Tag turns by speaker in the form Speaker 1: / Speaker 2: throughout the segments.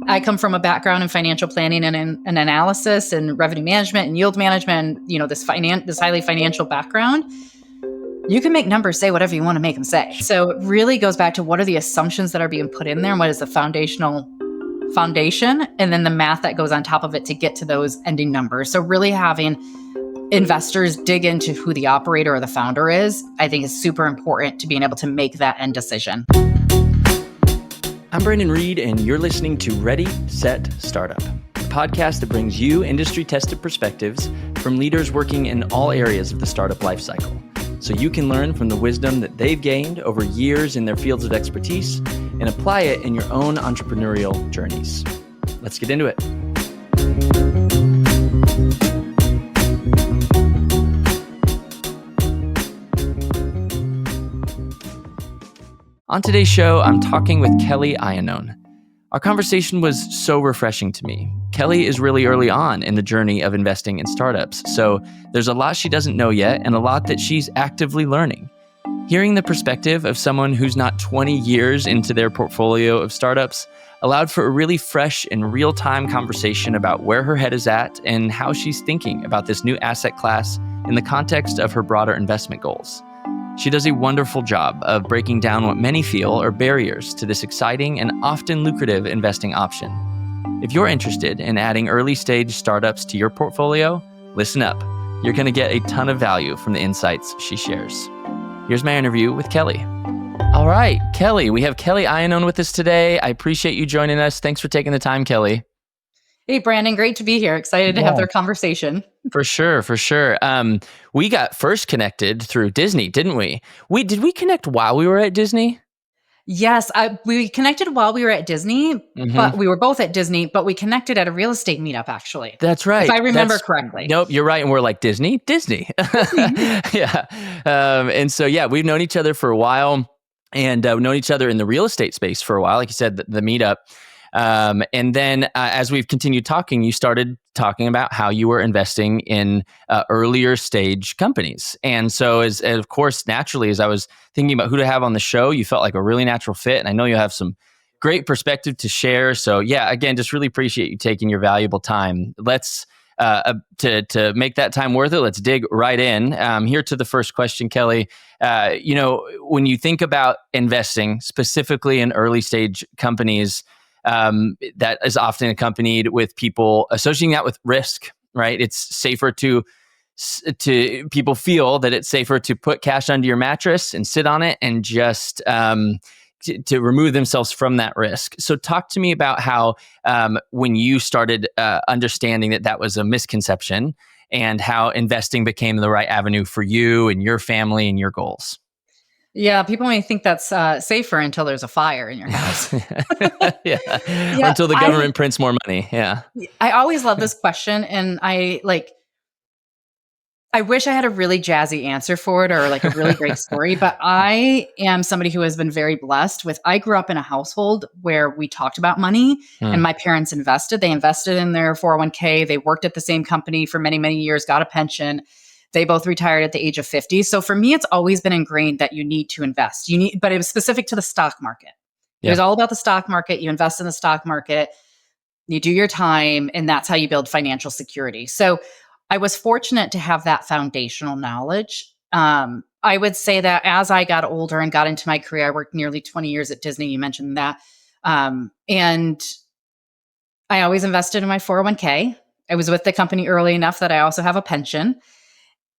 Speaker 1: I come from a background in financial planning and analysis and revenue management and yield management, this highly financial background. You can make numbers say whatever you want to make them say. So it really goes back to what are the assumptions that are being put in there and what is the foundation, and then the math that goes on top of it to get to those ending numbers. So really having investors dig into who the operator or the founder is, I think is super important to being able to make that end decision.
Speaker 2: I'm Brandon Reed, and you're listening to Ready, Set, Startup, a podcast that brings you industry-tested perspectives from leaders working in all areas of the startup lifecycle, so you can learn from the wisdom that they've gained over years in their fields of expertise and apply it in your own entrepreneurial journeys. Let's get into it. On today's show, I'm talking with Kelly Iannone. Our conversation was so refreshing to me. Kelly is really early on in the journey of investing in startups, so there's a lot she doesn't know yet and a lot that she's actively learning. Hearing the perspective of someone who's not 20 years into their portfolio of startups allowed for a really fresh and real-time conversation about where her head is at and how she's thinking about this new asset class in the context of her broader investment goals. She does a wonderful job of breaking down what many feel are barriers to this exciting and often lucrative investing option. If you're interested in adding early-stage startups to your portfolio, listen up. You're going to get a ton of value from the insights she shares. Here's my interview with Kelly. All right, Kelly, we have Kelly Iannone with us today. I appreciate you joining us. Thanks for taking the time, Kelly.
Speaker 1: Hey, Brandon, great to be here. Excited to have their conversation.
Speaker 2: For sure. We got first connected through Disney, didn't we? Did we connect while we were at Disney?
Speaker 1: Yes, we connected while we were at Disney, but we were both at Disney, but we connected at a real estate meetup, actually.
Speaker 2: That's right.
Speaker 1: If I remember correctly.
Speaker 2: Nope, you're right. And we're like, Disney. Yeah. And so, we've known each other for a while, and we've known each other in the real estate space for a while, like you said, the meetup. And then as we've continued talking, you started talking about how you were investing in earlier stage companies. And so of course, naturally, as I was thinking about who to have on the show, you felt like a really natural fit. And I know you have some great perspective to share. So again, just really appreciate you taking your valuable time. Let's, to make that time worth it, let's dig right in. Here to the first question, Kelly. When you think about investing specifically in early stage companies, that is often accompanied with people associating that with risk, right? It's safer to people feel that it's safer to put cash under your mattress and sit on it and just to remove themselves from that risk. So talk to me about how when you started understanding that was a misconception and how investing became the right avenue for you and your family and your goals.
Speaker 1: Yeah, people may think that's safer until there's a fire in your house.
Speaker 2: Or until the government prints more money. Yeah.
Speaker 1: I always love this question, and I wish I had a really jazzy answer for it or like a really great story, but I am somebody who has been very blessed with, I grew up in a household where we talked about money and my parents invested. They invested in their 401k. They worked at the same company for many, many years, got a pension. They both retired at the age of 50. So for me, it's always been ingrained that you need to invest. But it was specific to the stock market. It was all about the stock market. You invest in the stock market, you do your time, and that's how you build financial security. So I was fortunate to have that foundational knowledge. I would say that as I got older and got into my career, I worked nearly 20 years at Disney. You mentioned that. And I always invested in my 401k. I was with the company early enough that I also have a pension.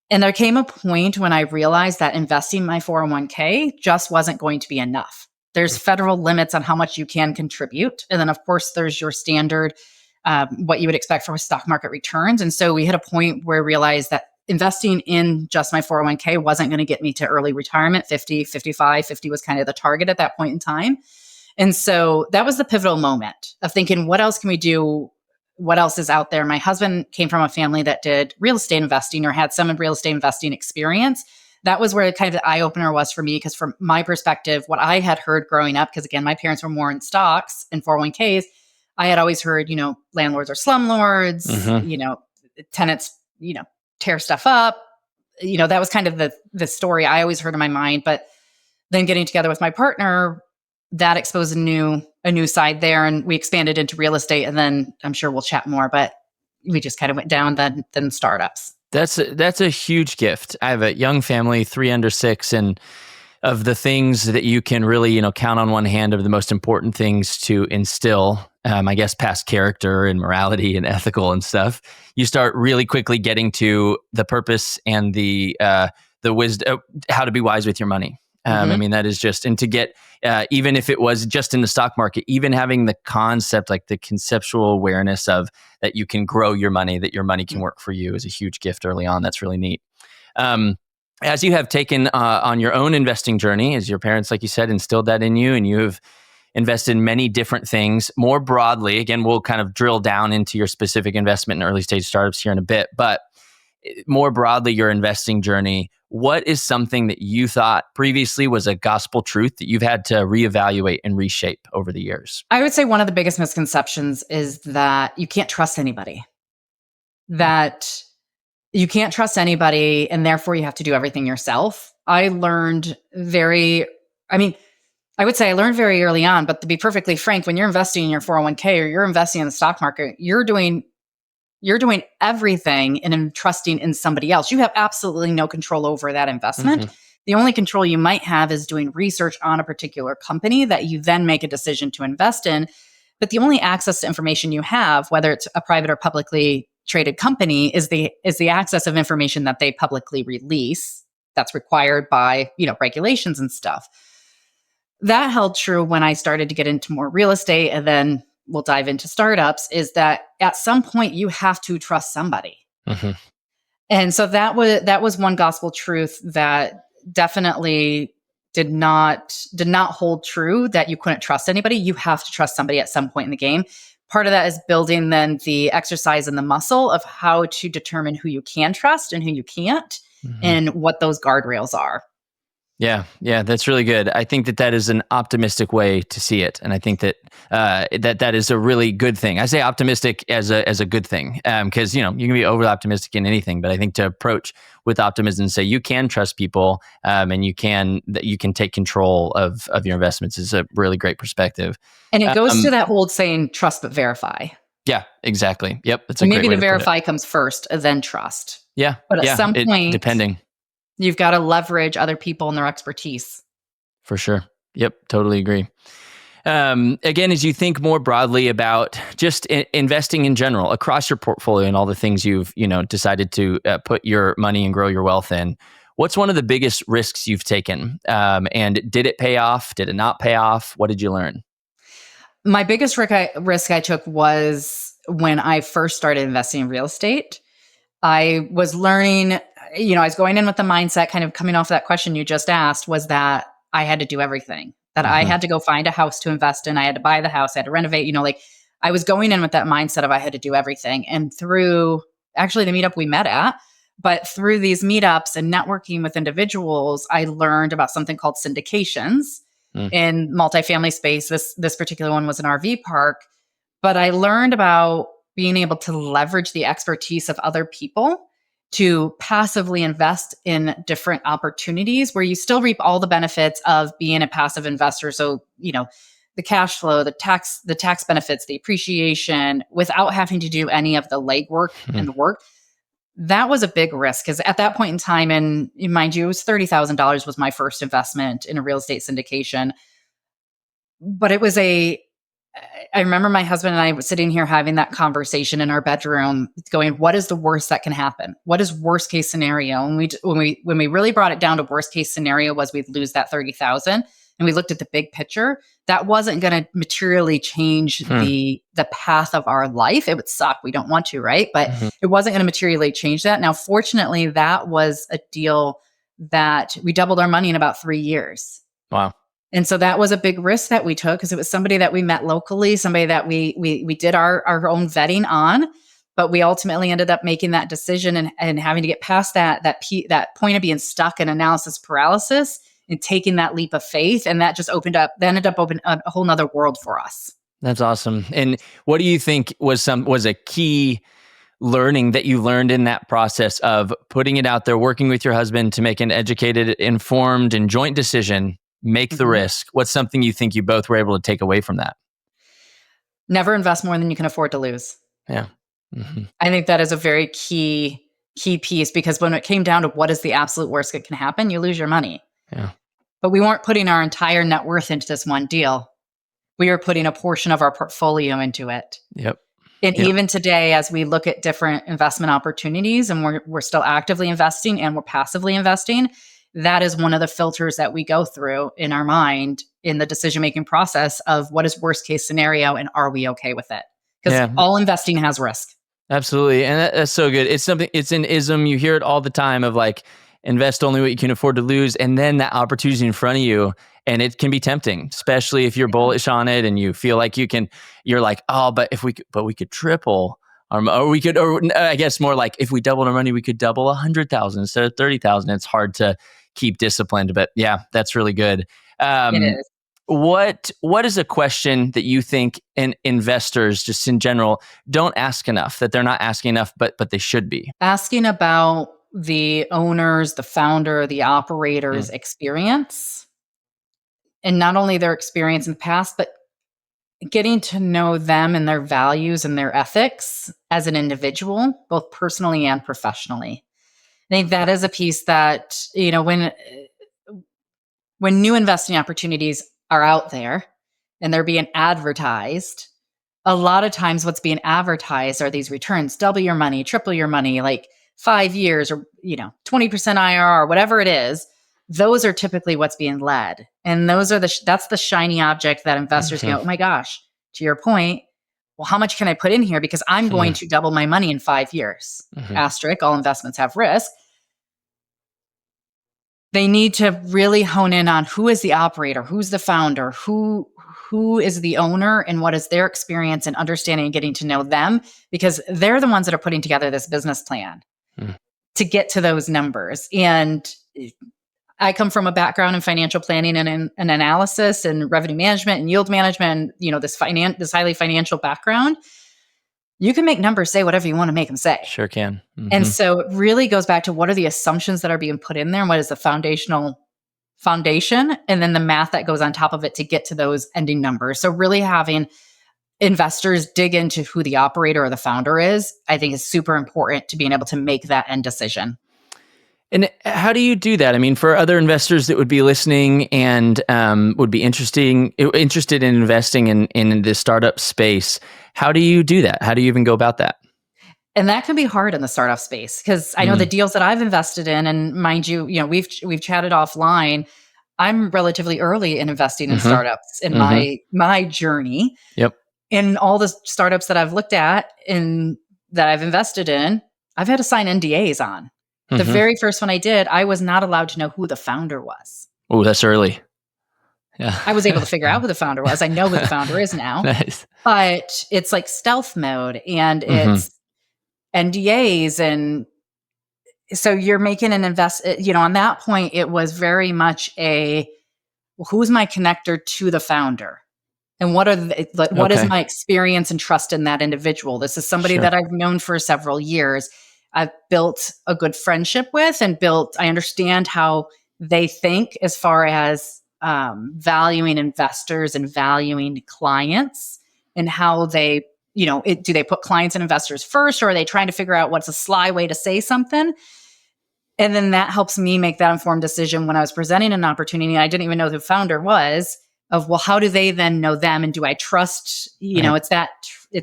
Speaker 1: And there came a point when I realized that investing in my 401k just wasn't going to be enough. There's federal limits on how much you can contribute. And then, of course, there's your standard, what you would expect from stock market returns. And so we hit a point where I realized that investing in just my 401k wasn't going to get me to early retirement, 50, 55, 50 was kind of the target at that point in time. And so that was the pivotal moment of thinking, what else can we do? What else is out there? My husband came from a family that did real estate investing or had some real estate investing experience. That was where kind of the eye opener was for me, because from my perspective, what I had heard growing up, because again, my parents were more in stocks and 401ks, I had always heard, landlords are slumlords, tenants, tear stuff up. That was kind of the story I always heard in my mind. But then getting together with my partner, that exposed a new a new side there, and we expanded into real estate. And then I'm sure we'll chat more, but we just kind of went down then startups.
Speaker 2: That's a huge gift. I have a young family, 3 under 6, and of the things that you can really, count on one hand of the most important things to instill, I guess, past character and morality and ethical and stuff, you start really quickly getting to the purpose and the wisdom, how to be wise with your money. I mean, that is just, and to get, even if it was just in the stock market, even having the concept, like the conceptual awareness of that you can grow your money, that your money can work for you, is a huge gift early on. That's really neat. As you have taken on your own investing journey, as your parents, like you said, instilled that in you, and you have invested in many different things more broadly. Again, we'll kind of drill down into your specific investment in early stage startups here in a bit, but more broadly, your investing journey, what is something that you thought previously was a gospel truth that you've had to reevaluate and reshape over the years?
Speaker 1: I would say one of the biggest misconceptions is that you can't trust anybody. That you can't trust anybody, and therefore you have to do everything yourself. I learned I would say I learned very early on, but to be perfectly frank, when you're investing in your 401k or you're investing in the stock market, you're doing everything and entrusting in somebody else. You have absolutely no control over that investment. Mm-hmm. The only control you might have is doing research on a particular company that you then make a decision to invest in. But the only access to information you have, whether it's a private or publicly traded company, is the access of information that they publicly release. That's required by, regulations and stuff. That held true when I started to get into more real estate, and then we'll dive into startups, is that at some point you have to trust somebody. Mm-hmm. And so that was one gospel truth that definitely did not hold true, that you couldn't trust anybody. You have to trust somebody at some point in the game. Part of that is building then the exercise and the muscle of how to determine who you can trust and who you can't, mm-hmm. and what those guardrails are.
Speaker 2: Yeah, that's really good. I think that is an optimistic way to see it, and I think that that is a really good thing. I say optimistic as a good thing, because you can be over optimistic in anything, but I think to approach with optimism and say you can trust people, and you can take control of your investments is a really great perspective.
Speaker 1: And it goes to that old saying, "Trust but verify."
Speaker 2: Yeah, exactly. Yep, that's
Speaker 1: a great way to put it. Maybe the verify comes first, and then trust.
Speaker 2: Yeah,
Speaker 1: but at some point,
Speaker 2: depending.
Speaker 1: You've got to leverage other people and their expertise.
Speaker 2: For sure. Yep. Totally agree. Again, as you think more broadly about just investing in general across your portfolio and all the things you've, decided to put your money and grow your wealth in, what's one of the biggest risks you've taken? And did it pay off? Did it not pay off? What did you learn?
Speaker 1: My biggest risk I took was when I first started investing in real estate. I was learning, I was going in with the mindset, kind of coming off that question you just asked, was that I had to do everything, that mm-hmm. I had to go find a house to invest in. I had to buy the house. I had to renovate, I was going in with that mindset of I had to do everything. And through actually the meetup we met at, but through these meetups and networking with individuals, I learned about something called syndications in multifamily space. This particular one was an RV park, but I learned about being able to leverage the expertise of other people to passively invest in different opportunities where you still reap all the benefits of being a passive investor. So, the cash flow, the tax benefits, the appreciation, without having to do any of the legwork and the work. That was a big risk because at that point in time, and mind you, it was $30,000 was my first investment in a real estate syndication. But it was I remember my husband and I were sitting here having that conversation in our bedroom going, what is the worst that can happen? What is worst case scenario? And when we really brought it down to worst case scenario was we'd lose that 30,000, and we looked at the big picture. That wasn't going to materially change the path of our life. It would suck. We don't want to, right? But it wasn't going to materially change that. Now, fortunately, that was a deal that we doubled our money in about 3 years.
Speaker 2: Wow.
Speaker 1: And so that was a big risk that we took because it was somebody that we met locally, somebody that we did our own vetting on, but we ultimately ended up making that decision and having to get past that point of being stuck in analysis paralysis and taking that leap of faith. And that just ended up opening a whole nother world for us.
Speaker 2: That's awesome. And what do you think was a key learning that you learned in that process of putting it out there, working with your husband to make an educated, informed, and joint decision? Make the risk. What's something you think you both were able to take away from that?
Speaker 1: Never invest more than you can afford to lose.
Speaker 2: Yeah. Mm-hmm.
Speaker 1: I think that is a very key piece, because when it came down to what is the absolute worst that can happen, you lose your money.
Speaker 2: Yeah.
Speaker 1: But we weren't putting our entire net worth into this one deal. We were putting a portion of our portfolio into it.
Speaker 2: Yep.
Speaker 1: And
Speaker 2: Yep.
Speaker 1: even today, as we look at different investment opportunities, and we're still actively investing and we're passively investing, that is one of the filters that we go through in our mind in the decision-making process of what is worst case scenario and are we okay with it? Because
Speaker 2: Yeah.
Speaker 1: all investing has risk.
Speaker 2: Absolutely. And that's so good. It's an ism. You hear it all the time of like, invest only what you can afford to lose. And then that opportunity in front of you, and it can be tempting, especially if you're bullish on it and you feel like you're like, oh, but we could triple, or I guess more like if we doubled our money, we could double 100,000 instead of 30,000. It's hard to keep disciplined, but yeah, that's really good.
Speaker 1: It is.
Speaker 2: What is a question that you think investors just in general don't ask enough, that they're not asking enough, but they should be?
Speaker 1: Asking about the owners, the founder, the operator's
Speaker 2: Mm.
Speaker 1: experience, and not only their experience in the past, but getting to know them and their values and their ethics as an individual, both personally and professionally. I think that is a piece that, when new investing opportunities are out there and they're being advertised, a lot of times what's being advertised are these returns, double your money, triple your money, like 5 years, or 20% IRR, whatever it is. Those are typically what's being led. And those are that's the shiny object that investors go, oh my gosh, to your point, well, how much can I put in here? Because I'm going to double my money in 5 years. Asterisk, all investments have risk. They need to really hone in on who is the operator, who's the founder, who is the owner, and what is their experience, and understanding and getting to know them, because they're the ones that are putting together this business plan to get to those numbers. And I come from a background in financial planning and analysis and revenue management and yield management, and, this highly financial background. You can make numbers say whatever you want to make them say.
Speaker 2: Sure can.
Speaker 1: And so it really goes back to what are the assumptions that are being put in there, and what is the foundation, and then the math that goes on top of it to get to those ending numbers. So really having investors dig into who the operator or the founder is, I think is super important to being able to make that end decision.
Speaker 2: And how do you do that? I mean, for other investors that would be listening and would be interested in investing in the startup space, how do you do that? How do you even go about that?
Speaker 1: And that can be hard in the startup space, because I know the deals that I've invested in, and mind you, we've chatted offline. I'm relatively early in investing in startups in my journey.
Speaker 2: Yep.
Speaker 1: In all the startups that I've looked at and that I've invested in, I've had to sign NDAs on. The very first one I did, I was not allowed to know who the founder was.
Speaker 2: Oh, that's early. Yeah.
Speaker 1: I was able to figure out who the founder was. I know who the founder is now.
Speaker 2: Nice.
Speaker 1: But it's like stealth mode, and it's NDAs. And so you're making an on that point, it was very much who's my connector to the founder? And what is my experience and trust in that individual? This is somebody that I've known for several years. I've built a good friendship with, and I understand how they think as far as valuing investors and valuing clients, and how they, do they put clients and investors first, or are they trying to figure out what's a sly way to say something? And then that helps me make that informed decision when I was presenting an opportunity. I didn't even know who the founder was. Of, well, how do they then know them, and do I trust? It's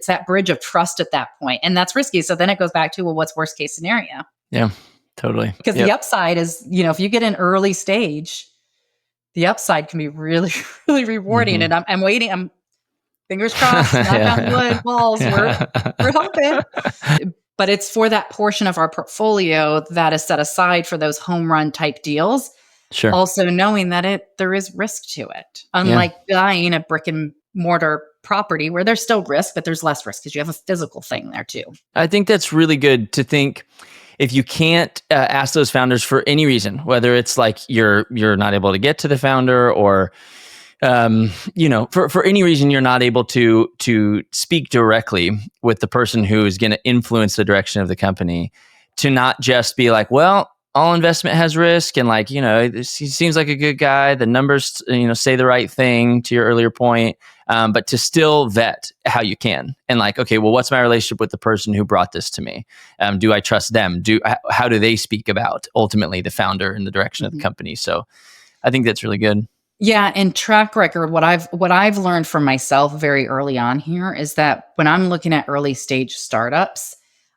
Speaker 1: that bridge of trust at that point, and that's risky. So then it goes back to, well, what's worst case scenario?
Speaker 2: Yeah, totally.
Speaker 1: Because the upside is, if you get an early stage, the upside can be really, really rewarding. And I'm waiting. I'm fingers crossed, knock on wood, walls. We're hoping. But it's for that portion of our portfolio that is set aside for those home run type deals.
Speaker 2: Sure.
Speaker 1: Also knowing that there is risk to it. Unlike buying a brick and mortar property where there's still risk, but there's less risk because you have a physical thing there too.
Speaker 2: I think that's really good to think. If you can't ask those founders for any reason, whether it's like you're not able to get to the founder, or for any reason you're not able to speak directly with the person who is going to influence the direction of the company, to not just be like, well, all investment has risk, and like, he seems like a good guy. The numbers, say the right thing, to your earlier point. but to still vet how you can. And like, okay, well, what's my relationship with the person who brought this to me? Do I trust them? How do they speak about ultimately the founder and the direction of the
Speaker 1: Mhm.
Speaker 2: company? So I think that's really good.
Speaker 1: Yeah, and track record, what I've learned from myself very early on here is that when I'm looking at early stage startups,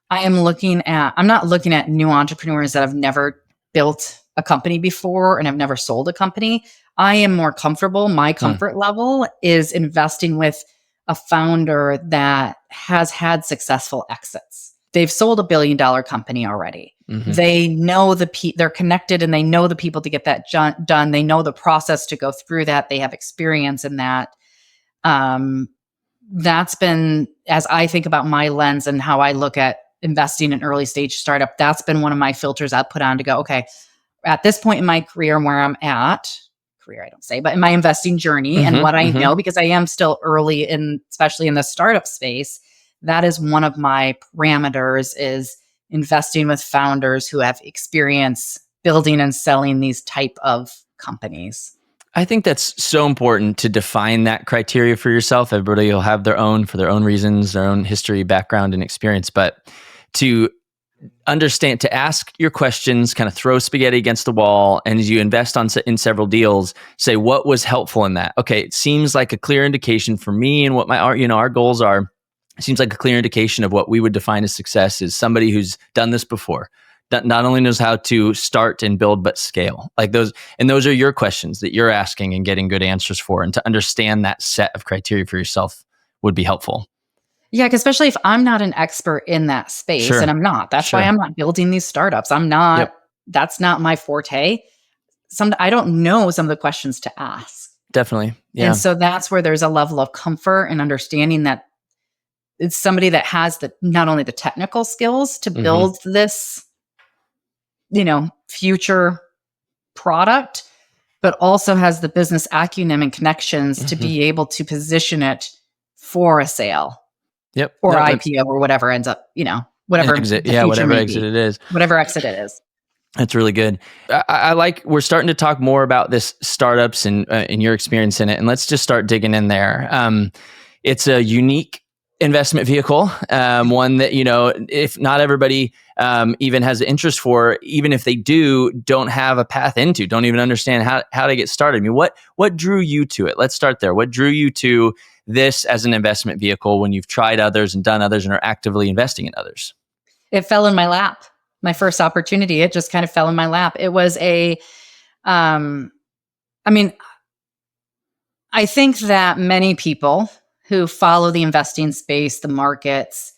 Speaker 1: I'm not looking at new entrepreneurs that have never built a company before and have never sold a company. I am more comfortable. My
Speaker 2: Hmm.
Speaker 1: comfort level is investing with a founder that has had successful exits. They've sold $1 billion company already.
Speaker 2: Hmm.
Speaker 1: They know they're connected and they know the people to get that done. They know the process to go through that. They have experience in that. Um, that's been, as I think about my lens and how I look at investing in early stage startup, that's been one of my filters I put on to go, okay, at this point in my career and where I'm at, career, I don't say, but in my investing journey and
Speaker 2: Hmm.
Speaker 1: what I
Speaker 2: Hmm.
Speaker 1: know, because I am still early in, especially in the startup space, that is one of my parameters is investing with founders who have experience building and selling these type of companies.
Speaker 2: I think that's so important to define that criteria for yourself. Everybody will have their own for their own reasons, their own history, background, and experience. But to understand, to ask your questions, kind of throw spaghetti against the wall, and as you invest in several deals, say what was helpful in that. Okay, it seems like a clear indication for me and what our goals are. It seems like a clear indication of what we would define as success is somebody who's done this before, that not only knows how to start and build but scale. Like those, and those are your questions that you're asking and getting good answers for, and to understand that set of criteria for yourself would be helpful.
Speaker 1: Yeah, 'cause especially if I'm not an expert in that space, and
Speaker 2: Sure.
Speaker 1: I'm not. That's why
Speaker 2: Sure.
Speaker 1: I'm not building these startups. I'm not
Speaker 2: Yep.
Speaker 1: That's not my forte. I don't know some of the questions to ask.
Speaker 2: Definitely.
Speaker 1: And
Speaker 2: Yeah.
Speaker 1: so that's where there's a level of comfort and understanding that it's somebody that has the not only the technical skills to
Speaker 2: Hmm.
Speaker 1: build this, future product, but also has the business acumen and connections to
Speaker 2: Hmm.
Speaker 1: be able to position it for a sale
Speaker 2: Yep.
Speaker 1: or
Speaker 2: No,
Speaker 1: IPO or whatever ends up,
Speaker 2: an
Speaker 1: whatever
Speaker 2: exit.
Speaker 1: the
Speaker 2: Yeah.
Speaker 1: future
Speaker 2: Whatever
Speaker 1: may
Speaker 2: exit
Speaker 1: be,
Speaker 2: it is.
Speaker 1: whatever exit it is.
Speaker 2: That's really good. I like, we're starting to talk more about this startups and your experience in it. And let's just start digging in there. It's a unique investment vehicle, one that, if not everybody even has an interest for, even if they do, don't have a path into, don't even understand how to get started. I mean, what drew you to it? Let's start there. What drew you to this as an investment vehicle when you've tried others and done others and are actively investing in others?
Speaker 1: It fell in my lap. My first opportunity, it just kind of fell in my lap. It was um, I mean, I think that many people who follow the investing space, the markets,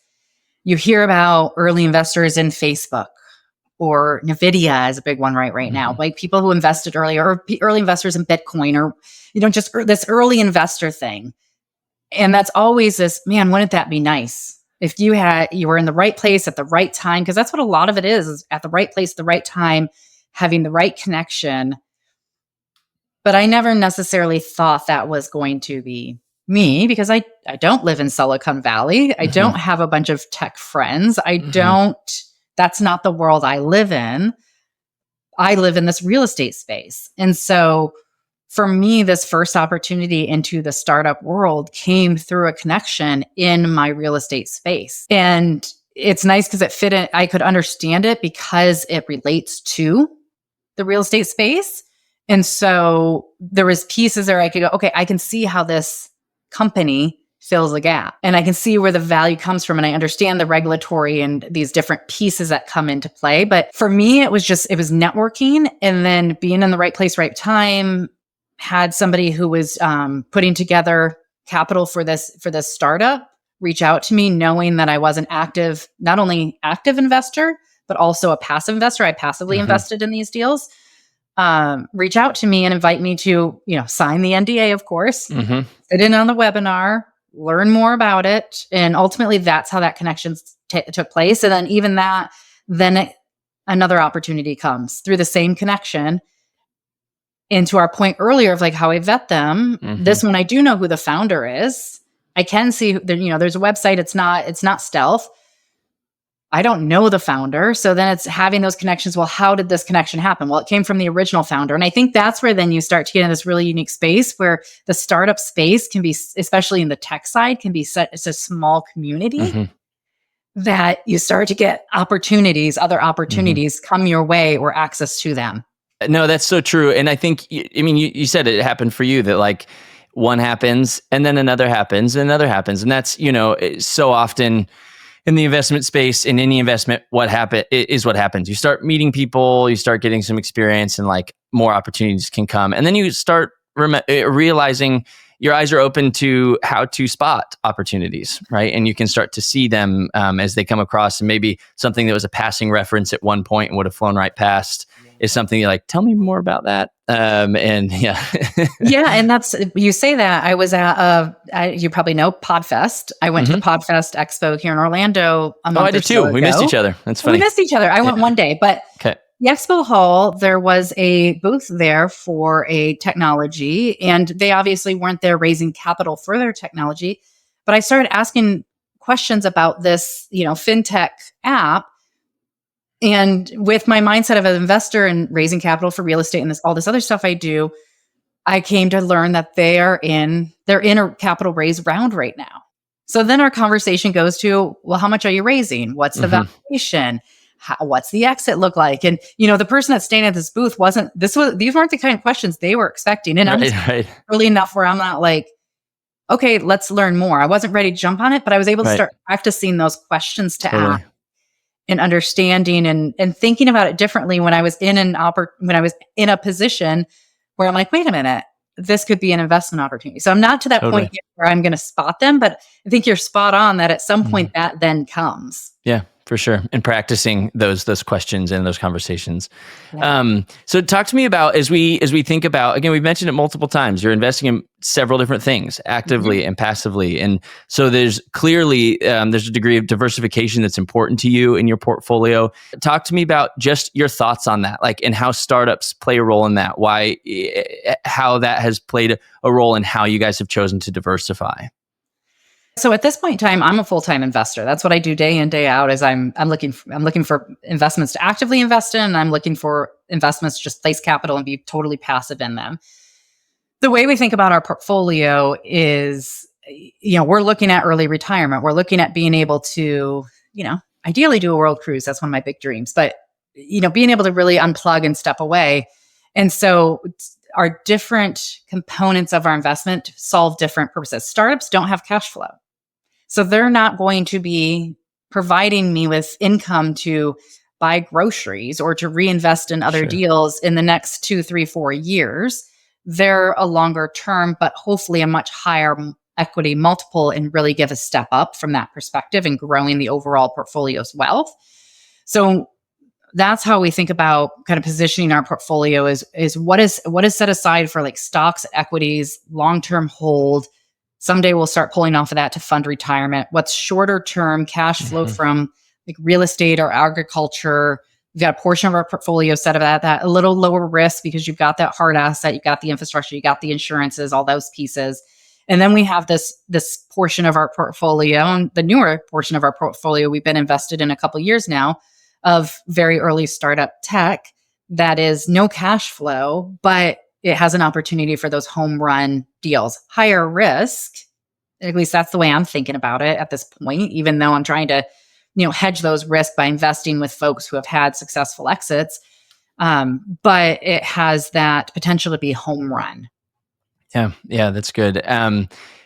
Speaker 1: you hear about early investors in Facebook or Nvidia is a big one right now.
Speaker 2: Hmm.
Speaker 1: Like people who invested earlier, or early investors in Bitcoin, or just this early investor thing. And that's always this, man, wouldn't that be nice if you were in the right place at the right time? Because that's what a lot of it is at the right place, the right time, having the right connection. But I never necessarily thought that was going to be me because I don't live in Silicon Valley. I
Speaker 2: Hmm.
Speaker 1: don't have a bunch of tech friends.
Speaker 2: Hmm.
Speaker 1: That's not the world I live in. I live in this real estate space. And so for me, this first opportunity into the startup world came through a connection in my real estate space. And it's nice because it fit in. I could understand it because it relates to the real estate space. And so there was pieces there I could go, okay, I can see how this company fills a gap and I can see where the value comes from. And I understand the regulatory and these different pieces that come into play. But for me, it was networking and then being in the right place, right time, had somebody who was putting together capital for this startup reach out to me knowing that I was not only active investor, but also a passive investor. I passively
Speaker 2: Hmm.
Speaker 1: invested in these deals. Reach out to me and invite me to, sign the NDA, of course,
Speaker 2: Hmm.
Speaker 1: sit in on the webinar, learn more about it. And ultimately, that's how that connection took place. And then even that, another opportunity comes through the same connection. And to our point earlier of like how I vet them,
Speaker 2: Hmm.
Speaker 1: this one I do know who the founder is. I can see there's a website. It's not stealth. I don't know the founder. So then it's having those connections. Well, how did this connection happen? Well, it came from the original founder. And I think that's where then you start to get in this really unique space where the startup space can be, especially in the tech side, can be such it's a small community
Speaker 2: Mm-hmm.
Speaker 1: that you start to get opportunities, other
Speaker 2: Mm-hmm.
Speaker 1: opportunities come your way or access to them.
Speaker 2: No, that's so true. And I think, I mean, you said it happened for you that like one happens and then another happens and another happens. And that's, so often in the investment space, in any investment, what happens. You start meeting people, you start getting some experience, and like more opportunities can come. And then you start realizing your eyes are open to how to spot opportunities, right? And you can start to see them as they come across. And maybe something that was a passing reference at one point and would have flown right past is something you're like, tell me more about that. And yeah.
Speaker 1: Yeah, and that's you say that. I was at you probably know Podfest. I went to the
Speaker 2: Mm-hmm.
Speaker 1: Podfest Expo here in Orlando a
Speaker 2: Oh, I
Speaker 1: month or
Speaker 2: did
Speaker 1: so
Speaker 2: too. We missed each
Speaker 1: ago.
Speaker 2: other. That's
Speaker 1: We
Speaker 2: funny.
Speaker 1: missed each other. I went
Speaker 2: Yeah.
Speaker 1: one day, but
Speaker 2: Okay.
Speaker 1: the Expo Hall, there was a booth there for a technology, and they obviously weren't there raising capital for their technology. But I started asking questions about this, fintech app. And with my mindset of an investor and raising capital for real estate and all this other stuff I do, I came to learn that they're in a capital raise round right now. So then our conversation goes to, well, how much are you raising? What's the
Speaker 2: Mm-hmm.
Speaker 1: valuation? What's the exit look like? And the person that's staying at this booth these weren't the kind of questions they were expecting. And I'm
Speaker 2: Right. Right.
Speaker 1: early enough where I'm not like, okay, let's learn more. I wasn't ready to jump on it, but I was able to
Speaker 2: Right.
Speaker 1: start practicing those questions to ask
Speaker 2: Totally.
Speaker 1: and understanding and thinking about it differently when I was when I was in a position where I'm like, wait a minute, this could be an investment opportunity. So I'm not to that point
Speaker 2: Totally.
Speaker 1: yet where I'm going to spot them, but I think you're spot on that at some
Speaker 2: Mhm.
Speaker 1: point that then comes.
Speaker 2: Yeah, for sure. And practicing those questions and those conversations.
Speaker 1: Yeah.
Speaker 2: So talk to me about as we think about, again, we've mentioned it multiple times. You're investing in several different things,
Speaker 1: Mhm.
Speaker 2: actively and passively, and so there's clearly there's a degree of diversification that's important to you in your portfolio. Talk to me about just your thoughts on that, like, and how startups play a role in that. Why, how that has played a role in how you guys have chosen to diversify.
Speaker 1: So at this point in time, I'm a full-time investor. That's what I do day in, day out is I'm looking for investments to actively invest in, and I'm looking for investments to just place capital and be totally passive in them. The way we think about our portfolio is, we're looking at early retirement. We're looking at being able to, ideally do a world cruise. That's one of my big dreams, but, being able to really unplug and step away. And so our different components of our investment solve different purposes. Startups don't have cash flow. So they're not going to be providing me with income to buy groceries or to reinvest in other
Speaker 2: Sure.
Speaker 1: deals in the next 2, 3, 4 years. They're a longer term, but hopefully a much higher equity multiple and really give a step up from that perspective and growing the overall portfolio's wealth. So that's how we think about kind of positioning our portfolio is what is set aside for like stocks, equities, long-term hold. Someday we'll start pulling off of that to fund retirement. What's shorter term cash flow
Speaker 2: Mhm.
Speaker 1: from like real estate or agriculture? We've got a portion of our portfolio set of that a little lower risk because you've got that hard asset, you've got the infrastructure, you got the insurances, all those pieces. And then we have this portion of our portfolio, and the newer portion of our portfolio we've been invested in a couple years now of very early startup tech that is no cash flow, but it has an opportunity for those home run deals. Higher risk, at least that's the way I'm thinking about it at this point, even though I'm trying to, hedge those risks by investing with folks who have had successful exits. But it has that potential to be home run.
Speaker 2: Yeah, yeah, that's good.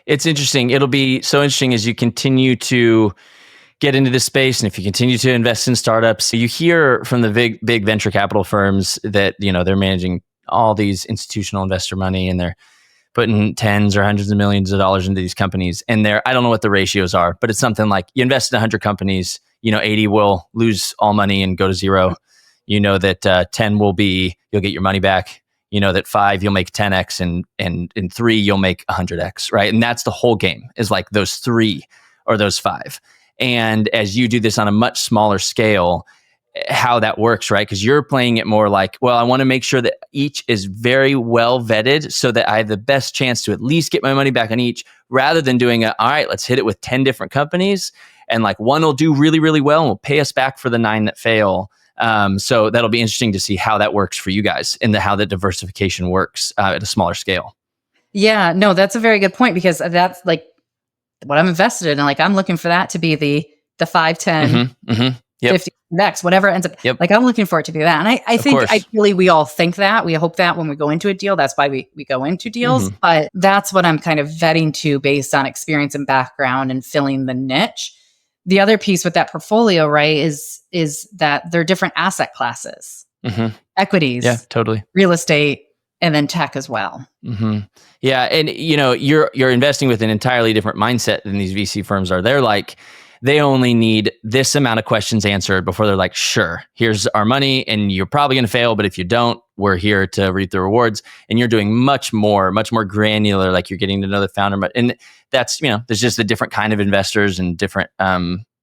Speaker 2: It's interesting. It'll be so interesting as you continue to get into this space, and if you continue to invest in startups, you hear from the big venture capital firms that they're managing all these institutional investor money, and they're putting tens or hundreds of millions of dollars into these companies. And I don't know what the ratios are, but it's something like you invest in 100 companies, 80 will lose all money and go to zero. You know that 10 will be, you'll get your money back. You know that 5, you'll make 10x, and in 3, you'll make 100x, right? And that's the whole game, is like those 3 or those 5. And as you do this on a much smaller scale, how that works, right? Because you're playing it more like, well, I want to make sure that each is very well vetted so that I have the best chance to at least get my money back on each, rather than doing all right, let's hit it with 10 different companies and like one will do really, really well and will pay us back for the 9 that fail. So that'll be interesting to see how that works for you guys and how the diversification works at a smaller scale.
Speaker 1: Yeah, no, that's a very good point, because that's like what I'm invested in. And like, I'm looking for that to be the 5, 10,
Speaker 2: Yep.
Speaker 1: 50 next, whatever ends up.
Speaker 2: Yep.
Speaker 1: Like, I'm looking for it to be that. And I
Speaker 2: Of
Speaker 1: think
Speaker 2: course.
Speaker 1: ideally we all think that. We hope that when we go into a deal, that's why we go into deals. But that's what I'm kind of vetting to based on experience and background and filling the niche. The other piece with that portfolio, right, is that there are different asset classes, equities,
Speaker 2: Yeah, totally.
Speaker 1: real estate, and then tech as well.
Speaker 2: Yeah, and you're investing with an entirely different mindset than these VC firms are. They're like, they only need this amount of questions answered before they're like, sure, here's our money, and you're probably going to fail, but if you don't, we're here to reap the rewards. And you're doing much more granular, like you're getting to know the founder. And that's, there's just a different kind of investors and different,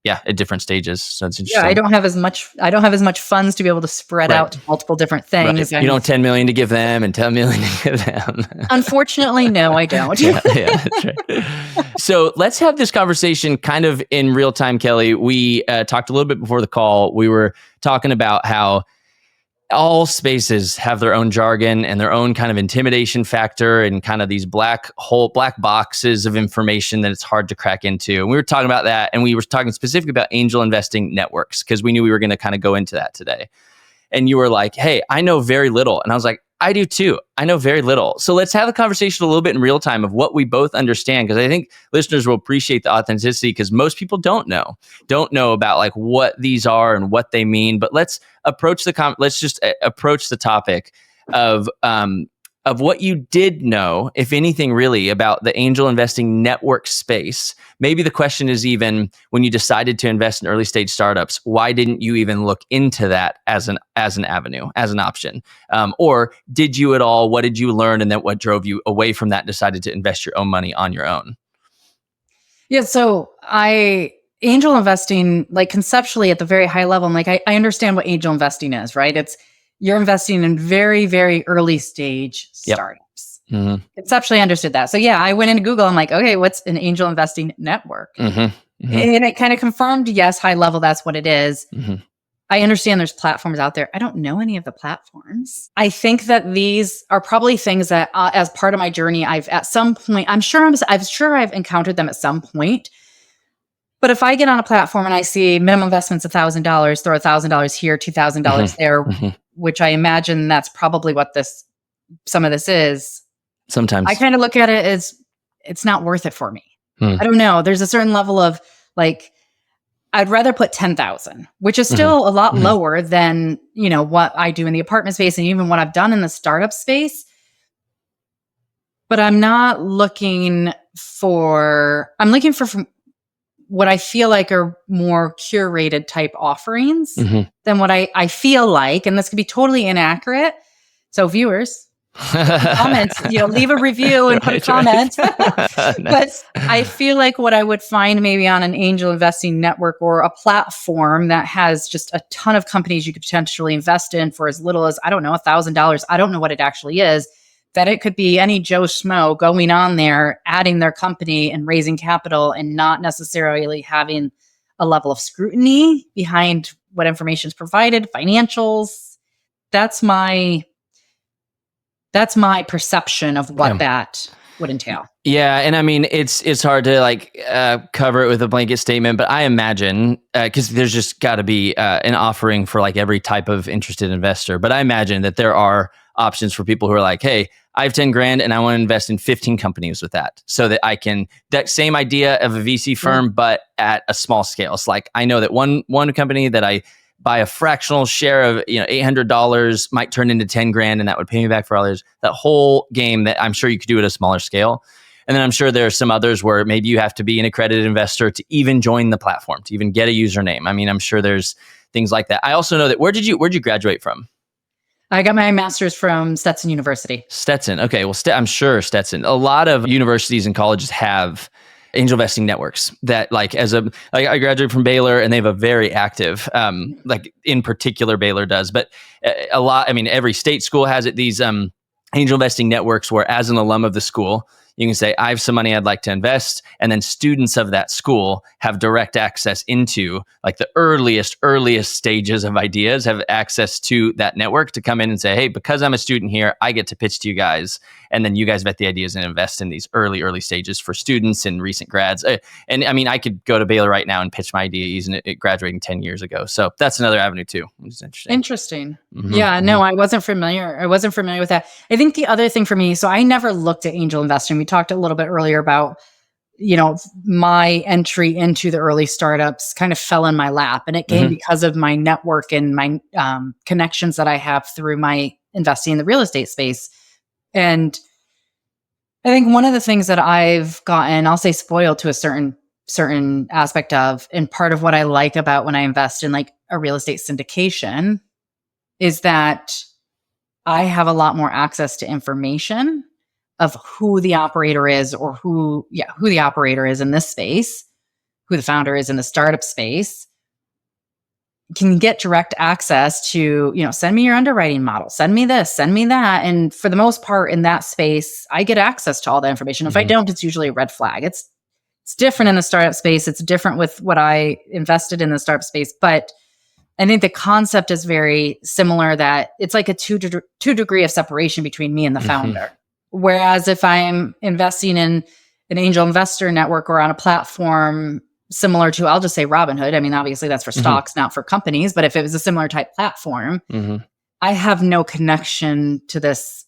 Speaker 2: at different stages. So it's interesting.
Speaker 1: Yeah, I don't have as much funds to be able to spread out to multiple different things.
Speaker 2: Right. You don't have 10 million to give them and 10 million to give them.
Speaker 1: Unfortunately, no, I don't.
Speaker 2: yeah, that's right. So let's have this conversation kind of in real time, Kelly. We talked a little bit before the call. We were talking about how all spaces have their own jargon and their own kind of intimidation factor and kind of these black boxes of information that it's hard to crack into. And we were talking about that, and we were talking specifically about angel investing networks because we knew we were going to kind of go into that today. And you were like, hey, I know very little. And I was like, I do too. I know very little. So let's have a conversation a little bit in real time of what we both understand, because I think listeners will appreciate the authenticity, because most people don't know about like what these are and what they mean. But let's approach let's just approach the topic of what you did know, if anything, really, about the angel investing network space. Maybe the question is, even when you decided to invest in early stage startups, why didn't you even look into that as an avenue, as an option? Or did you at all? What did you learn? And then what drove you away from that, decided to invest your own money on your own?
Speaker 1: Yeah, so angel investing, like conceptually at the very high level, like I understand what angel investing is, right? You're investing in very, very early stage startups. Conceptually understood that. So yeah, I went into Google. I'm like, okay, what's an angel investing network? And it kind of confirmed, yes, high level, that's what it is. I understand there's platforms out there. I don't know any of the platforms. I think that these are probably things that as part of my journey, I've at some point, I'm sure I've encountered them at some point. But if I get on a platform and I see minimum investments $1,000, throw $1,000 here, $2,000 there, which I imagine that's probably what some of this is.
Speaker 2: Sometimes
Speaker 1: I kind of look at it as it's not worth it for me. I don't know. There's a certain level of like, I'd rather put 10,000, which is still a lot lower than, what I do in the apartment space and even what I've done in the startup space. But I'm looking for what I feel like are more curated type offerings than what I feel like. And this could be totally inaccurate. So viewers, comments, leave a review and put a comment.
Speaker 2: Nice.
Speaker 1: But I feel like what I would find maybe on an angel investing network or a platform that has just a ton of companies you could potentially invest in for as little as, I don't know, $1,000. I don't know what it actually is. That it could be any Joe Schmo going on there, adding their company and raising capital and not necessarily having a level of scrutiny behind what information is provided, financials. That's my perception of what that would entail.
Speaker 2: Yeah, and I mean, it's hard to cover it with a blanket statement, but I imagine, because there's just got to be an offering for like every type of interested investor. But I imagine that there are options for people who are like, hey, I have 10 grand and I want to invest in 15 companies with that, so that I can, that same idea of a VC firm, but at a small scale. It's like, I know that one company that I buy a fractional share of, $800 might turn into 10 grand, and that would pay me back for others. That whole game that I'm sure you could do at a smaller scale. And then I'm sure there are some others where maybe you have to be an accredited investor to even join the platform, to even get a username. I mean, I'm sure there's things like that. I also know that, where'd you graduate from?
Speaker 1: I got my master's from Stetson University.
Speaker 2: Stetson. Okay. Well, I'm sure Stetson. A lot of universities and colleges have angel investing networks that I graduated from Baylor, and they have a very active, in particular Baylor does, but every state school has it, these angel investing networks where, as an alum of the school, You can say, I have some money I'd like to invest. And then students of that school have direct access into like the earliest stages of ideas, have access to that network to come in and say, hey, because I'm a student here, I get to pitch to you guys. And then you guys vet the ideas and invest in these early stages for students and recent grads. And I mean, I could go to Baylor right now and pitch my idea using it graduating 10 years ago. So that's another avenue too, which is interesting.
Speaker 1: Interesting. Yeah, no, I wasn't familiar. I wasn't familiar with that. I think the other thing for me, so I never looked at angel investing. We talked a little bit earlier about, my entry into the early startups kind of fell in my lap, and it came because of my network and my connections that I have through my investing in the real estate space. And I think one of the things that I've gotten, I'll say spoiled to a certain aspect of, and part of what I like about when I invest in like a real estate syndication is that I have a lot more access to information of who the operator is, or who the operator is in this space, who the founder is in the startup space. Can get direct access to, send me your underwriting model, send me this, send me that. And for the most part in that space, I get access to all the information. If I don't, it's usually a red flag. It's different in the startup space. It's different with what I invested in the startup space. But I think the concept is very similar, that it's like a two degree of separation between me and the founder. Whereas if I'm investing in an angel investor network or on a platform similar to, I'll just say Robinhood. I mean, obviously that's for stocks, not for companies. But if it was a similar type platform, I have no connection to this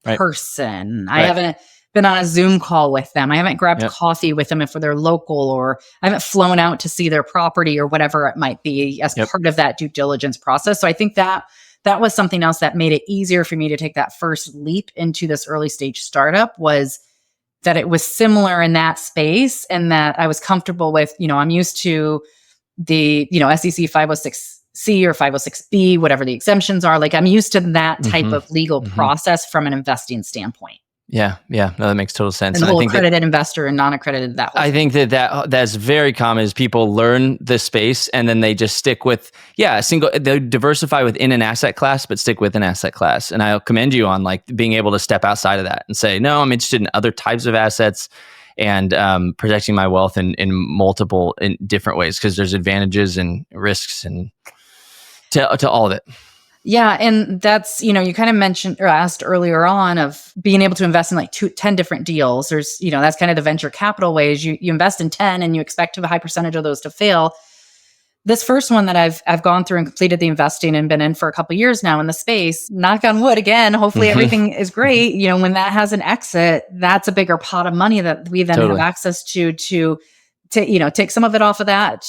Speaker 1: person. I haven't been on a Zoom call with them. I haven't grabbed coffee with them if they're local, or I haven't flown out to see their property or whatever it might be as part of that due diligence process. So I think that was something else that made it easier for me to take that first leap into this early stage startup, was that it was similar in that space, and that I was comfortable with, I'm used to the, SEC 506C or 506B, whatever the exemptions are. Like, I'm used to that type of legal process from an investing standpoint.
Speaker 2: Yeah. No, that makes total sense.
Speaker 1: And the whole accredited investor and non-accredited, that whole
Speaker 2: I think that's very common, is people learn the space and then they just stick with, they diversify within an asset class, but stick with an asset class. And I'll commend you on like being able to step outside of that and say, no, I'm interested in other types of assets and protecting my wealth in multiple, in different ways, because there's advantages and risks and to all of it.
Speaker 1: Yeah. And that's, you kind of mentioned or asked earlier on of being able to invest in like 10 different deals. There's, that's kind of the venture capital ways. You invest in 10 and you expect a high percentage of those to fail. This first one that I've gone through and completed the investing and been in for a couple of years now in the space, knock on wood again, hopefully everything is great. When that has an exit, that's a bigger pot of money that we then have access to take some of it off of that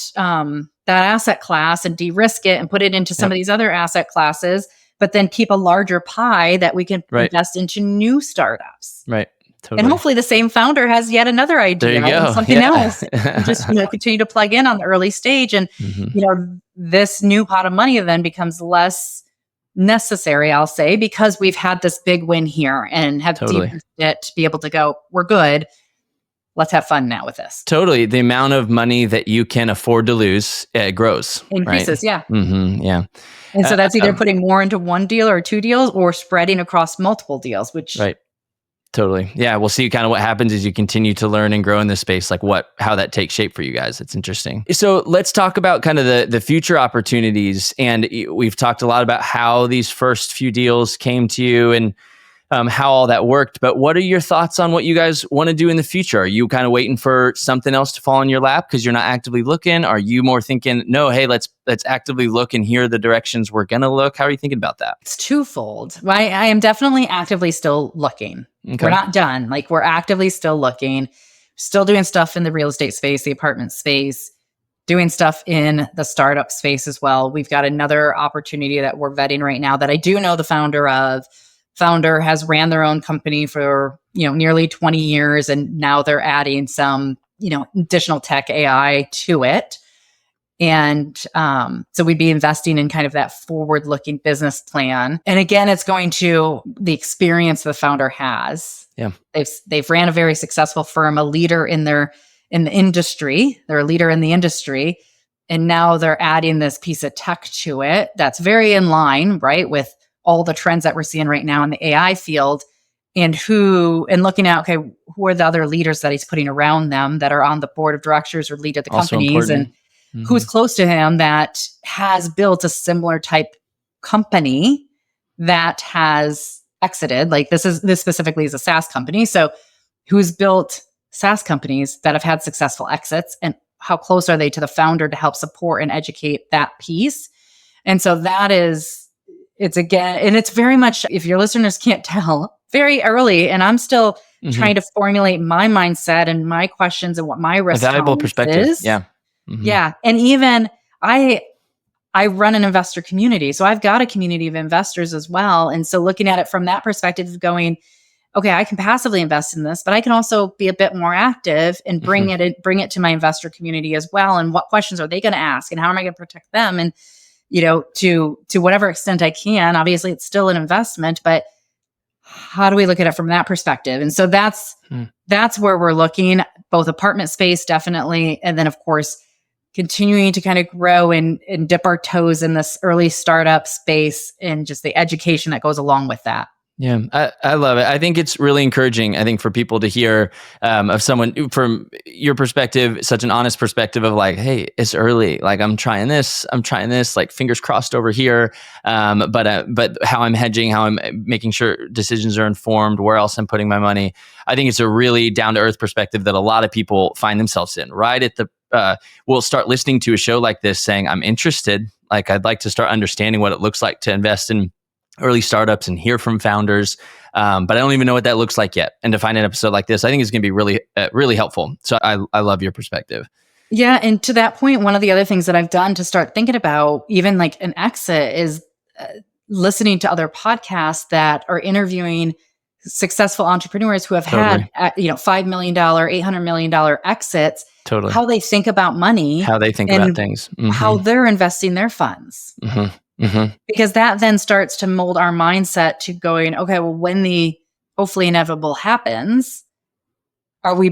Speaker 1: asset class and de-risk it and put it into some of these other asset classes, but then keep a larger pie that we can invest into new startups.
Speaker 2: Right. Totally.
Speaker 1: And hopefully the same founder has yet another idea and something else. And just continue to plug in on the early stage. And this new pot of money then becomes less necessary, I'll say, because we've had this big win here and have de-risked it to be able to go, we're good. Let's have fun now with this.
Speaker 2: Totally. The amount of money that you can afford to lose grows.
Speaker 1: Increases,
Speaker 2: right?
Speaker 1: Yeah. And so that's either putting more into one deal or two deals, or spreading across multiple deals, which...
Speaker 2: Right. Totally. Yeah. We'll see kind of what happens as you continue to learn and grow in this space, like how that takes shape for you guys. It's interesting. So let's talk about kind of the future opportunities. And we've talked a lot about how these first few deals came to you and how all that worked. But what are your thoughts on what you guys want to do in the future? Are you kind of waiting for something else to fall in your lap because you're not actively looking? Are you more thinking, no, hey, let's actively look and here are the directions we're going to look? How are you thinking about that?
Speaker 1: It's twofold. I am definitely actively still looking. Okay. We're not done. Like, we're actively still looking, still doing stuff in the real estate space, the apartment space, doing stuff in the startup space as well. We've got another opportunity that we're vetting right now that I do know the founder of. Founder has ran their own company for, nearly 20 years. And now they're adding some, additional tech AI to it. And so we'd be investing in kind of that forward-looking business plan. And again, it's going to the experience the founder has.
Speaker 2: Yeah,
Speaker 1: they've ran a very successful firm, a leader in the industry. They're a leader in the industry, and now they're adding this piece of tech to it that's very in line, right, with all the trends that we're seeing right now in the AI field. and looking at, okay, who are the other leaders that he's putting around them that are on the board of directors or lead of the
Speaker 2: Also
Speaker 1: companies, and
Speaker 2: important. Mm-hmm.
Speaker 1: who's close to him that has built a similar type company that has exited. Like this specifically is a SaaS company. So who's built SaaS companies that have had successful exits, and how close are they to the founder to help support and educate that piece? And so it's again, and it's very much, if your listeners can't tell, very early. And I'm still trying to formulate my mindset and my questions and what my
Speaker 2: A
Speaker 1: risk
Speaker 2: valuable
Speaker 1: tolerance
Speaker 2: perspective.
Speaker 1: is.
Speaker 2: Yeah. Mm-hmm.
Speaker 1: Yeah. And even I run an investor community. So I've got a community of investors as well. And so looking at it from that perspective of going, okay, I can passively invest in this, but I can also be a bit more active and bring it to my investor community as well. And what questions are they going to ask, and how am I going to protect them? And, to whatever extent I can. Obviously it's still an investment, but how do we look at it from that perspective? And so that's where we're looking, both apartment space, definitely. And then of course, continuing to kind of grow and dip our toes in this early startup space and just the education that goes along with that.
Speaker 2: Yeah, I love it. I think it's really encouraging, I think, for people to hear of someone from your perspective, such an honest perspective of like, hey, it's early. Like I'm trying this, like fingers crossed over here. But how I'm hedging, how I'm making sure decisions are informed, where else I'm putting my money. I think it's a really down to earth perspective that a lot of people find themselves in. Right at the will start listening to a show like this saying, I'm interested. Like I'd like to start understanding what it looks like to invest in early startups and hear from founders. But I don't even know what that looks like yet. And to find an episode like this, I think is going to be really, really helpful. So I love your perspective.
Speaker 1: Yeah. And to that point, one of the other things that I've done to start thinking about even like an exit is listening to other podcasts that are interviewing successful entrepreneurs who have had, $5 million, $800 million exits.
Speaker 2: Totally.
Speaker 1: How they think about money,
Speaker 2: how they think about things,
Speaker 1: how they're investing their funds. Because that then starts to mold our mindset to going, okay, well, when the hopefully inevitable happens, are we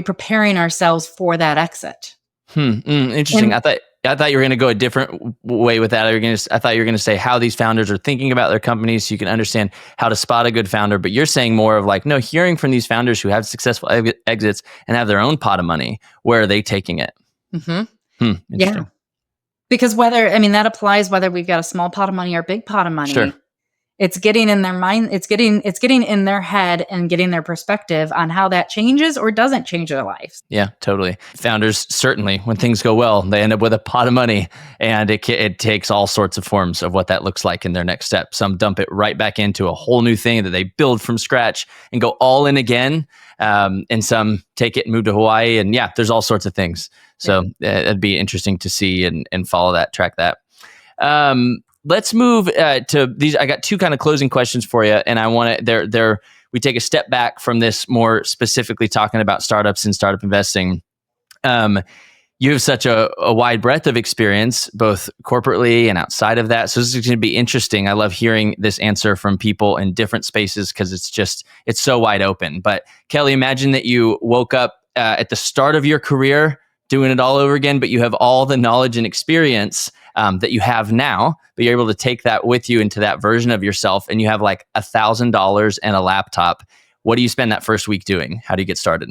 Speaker 1: preparing ourselves for that exit?
Speaker 2: Interesting. I thought you were going to go a different way with that. I thought you were going to say how these founders are thinking about their companies so you can understand how to spot a good founder. But you're saying more of like, no, hearing from these founders who have successful exits and have their own pot of money, where are they taking it? Interesting.
Speaker 1: Yeah. Because that applies whether we've got a small pot of money or a big pot of money.
Speaker 2: Sure.
Speaker 1: It's getting in their mind, it's getting in their head and getting their perspective on how that changes or doesn't change their lives.
Speaker 2: Yeah, totally. Founders, certainly, when things go well, they end up with a pot of money, and it takes all sorts of forms of what that looks like in their next step. Some dump it right back into a whole new thing that they build from scratch and go all in again. And some take it and move to Hawaii. And yeah, there's all sorts of things. So it'd be interesting to see and follow that, track that. Let's move to these. I got two kind of closing questions for you, and I want to. We take a step back from this, more specifically talking about startups and startup investing. You have such a wide breadth of experience, both corporately and outside of that. So this is going to be interesting. I love hearing this answer from people in different spaces because it's so wide open. But Kelly, imagine that you woke up at the start of your career doing it all over again, but you have all the knowledge and experience that you have now, but you're able to take that with you into that version of yourself, and you have like $1,000 and a laptop. What do you spend that first week doing? How do you get started?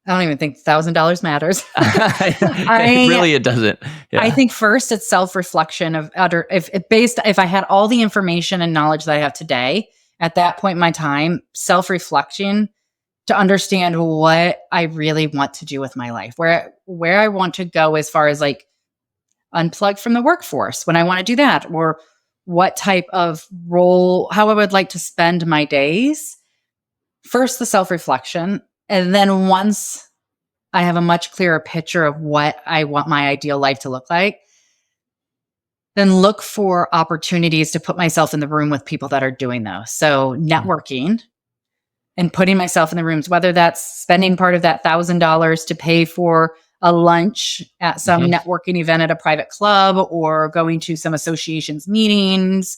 Speaker 1: I don't even think $1,000 matters.
Speaker 2: It doesn't. Yeah.
Speaker 1: I think first it's self-reflection of if I had all the information and knowledge that I have today at that point in my time, self-reflection to understand what I really want to do with my life, where I want to go as far as like unplug from the workforce when I want to do that, or what type of role, how I would like to spend my days. First, the self-reflection. And then once I have a much clearer picture of what I want my ideal life to look like, then look for opportunities to put myself in the room with people that are doing those. So networking and putting myself in the rooms, whether that's spending part of that $1,000 to pay for a lunch at some networking event at a private club, or going to some associations meetings,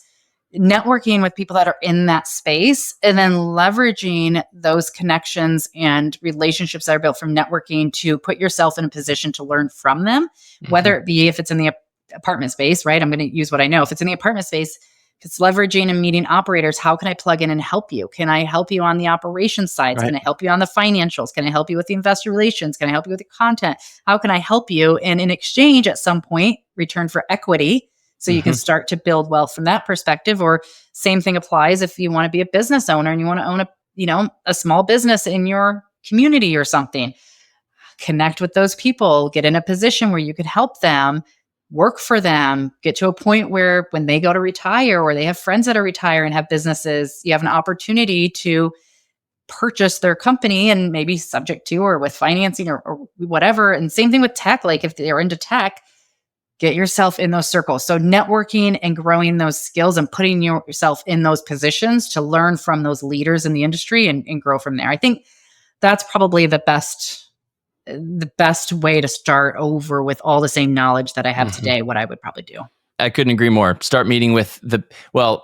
Speaker 1: networking with people that are in that space, and then leveraging those connections and relationships that are built from networking to put yourself in a position to learn from them, whether it be if it's in the apartment space, right? I'm going to use what I know. If it's in the apartment space, If it's leveraging and meeting operators, how can I plug in and help you? Can I help you on the operations sides?
Speaker 2: Right.
Speaker 1: Can I help you on the financials? Can I help you with the investor relations? Can I help you with the content? How can I help you? And in exchange, at some point, return for equity. So you can
Speaker 2: Mm-hmm.
Speaker 1: start to build wealth from that perspective. Or same thing applies if you want to be a business owner and you want to own a small business in your community or something. Connect with those people, get in a position where you could help them, work for them, get to a point where when they go to retire or they have friends that are retire and have businesses, you have an opportunity to purchase their company and maybe subject to or with financing or whatever. And same thing with tech. Like if they're into tech, get yourself in those circles. So networking and growing those skills and putting yourself in those positions to learn from those leaders in the industry and grow from there. I think that's probably the best way to start over with all the same knowledge that I have
Speaker 2: Mm-hmm.
Speaker 1: today, what I would probably do.
Speaker 2: I couldn't agree more. Start meeting with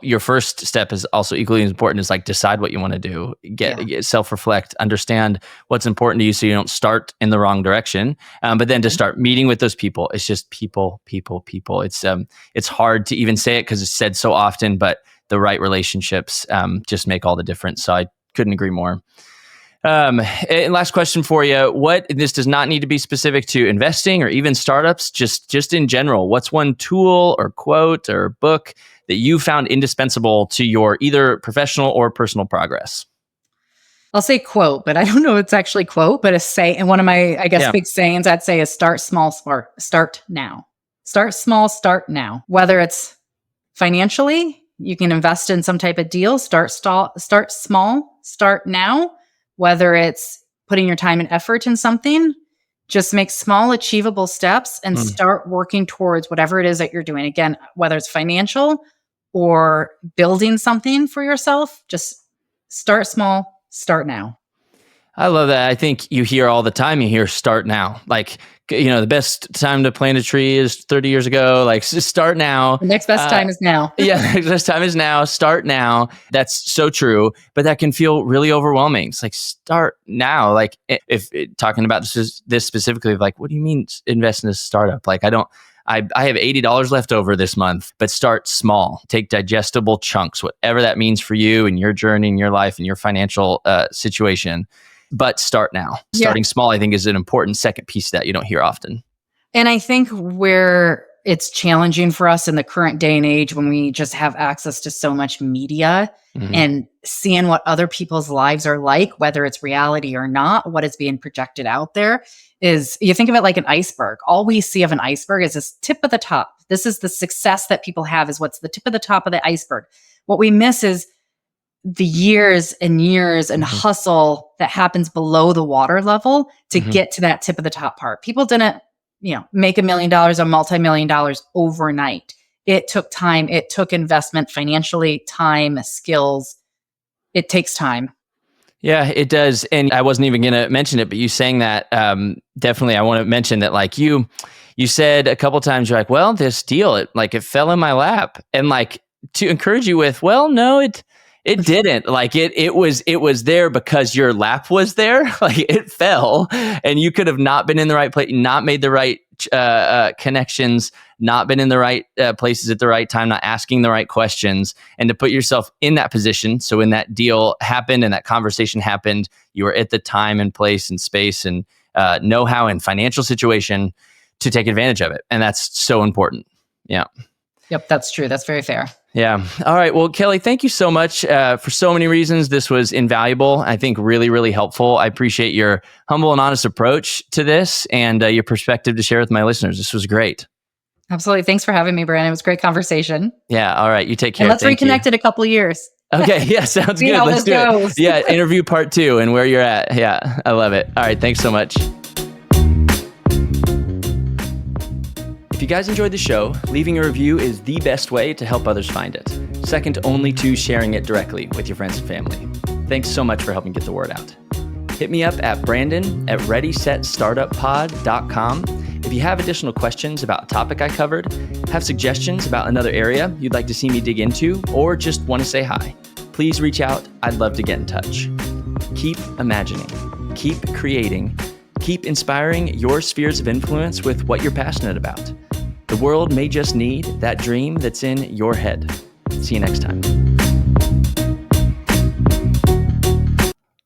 Speaker 2: your first step is also equally as important, is like decide what you want to do, get self-reflect, understand what's important to you so you don't start in the wrong direction. But then to start meeting with those people, it's just people. It's hard to even say it because it's said so often, but the right relationships just make all the difference. So I couldn't agree more. And last question for you. This does not need to be specific to investing or even startups, just in general. What's one tool or quote or book that you found indispensable to your either professional or personal progress?
Speaker 1: I'll say quote, but I don't know if it's actually quote, but a say. And one of my, I guess, big sayings I'd say is start small, start now. Start small, start now. Whether it's financially, you can invest in some type of deal, start small, start now. Whether it's putting your time and effort in something, just make small, achievable steps and start working towards whatever it is that you're doing. Again, whether it's financial or building something for yourself, just start small, start now.
Speaker 2: I love that. I think you hear all the time, you hear start now. Like, the best time to plant a tree is 30 years ago. Like, just start now.
Speaker 1: The next best time is now.
Speaker 2: Yeah, the next best time is now. Start now. That's so true. But that can feel really overwhelming. It's like, start now. Like, if talking about this specifically, like, what do you mean invest in a startup? Like, I have $80 left over this month, but start small. Take digestible chunks, whatever that means for you and your journey and your life and your financial situation. But start now. Starting small, I think, is an important second piece that you don't hear often.
Speaker 1: And I think where it's challenging for us in the current day and age when we just have access to so much media and seeing what other people's lives are like, whether it's reality or not, what is being projected out there, is you think of it like an iceberg. All we see of an iceberg is this tip of the top. This is the success that people have, is what's the tip of the top of the iceberg. What we miss is the years and years and hustle that happens below the water level to get to that tip of the top part. People didn't, make $1 million or multi-million dollars overnight. It took time. It took investment financially, time, skills. It takes time.
Speaker 2: Yeah, it does. And I wasn't even going to mention it, but you saying that, definitely I want to mention that, like, you said a couple times, you're like, well, this deal, it fell in my lap. And like, to encourage you with, well, no, it didn't. Like it was there because your lap was there. Like it fell, and you could have not been in the right place, not made the right connections, not been in the right places at the right time, not asking the right questions, and to put yourself in that position. So when that deal happened and that conversation happened, you were at the time and place and space and know-how and financial situation to take advantage of it, and that's so important. Yeah.
Speaker 1: Yep, that's true. That's very fair.
Speaker 2: Yeah. All right. Well, Kelly, thank you so much for so many reasons. This was invaluable. I think really, really helpful. I appreciate your humble and honest approach to this and your perspective to share with my listeners. This was great.
Speaker 1: Absolutely. Thanks for having me, Brandon. It was a great conversation.
Speaker 2: Yeah. All right. You take care.
Speaker 1: And let's reconnect in a couple of years.
Speaker 2: Okay. Yeah. Sounds good. Let's do it. Yeah. Interview part 2 and where you're at. Yeah. I love it. All right. Thanks so much. If you guys enjoyed the show, leaving a review is the best way to help others find it. Second only to sharing it directly with your friends and family. Thanks so much for helping get the word out. Hit me up at brandon@readysetstartuppod.com. If you have additional questions about a topic I covered, have suggestions about another area you'd like to see me dig into, or just want to say hi, please reach out. I'd love to get in touch. Keep imagining, keep creating, keep inspiring your spheres of influence with what you're passionate about. The world may just need that dream that's in your head. See you next time.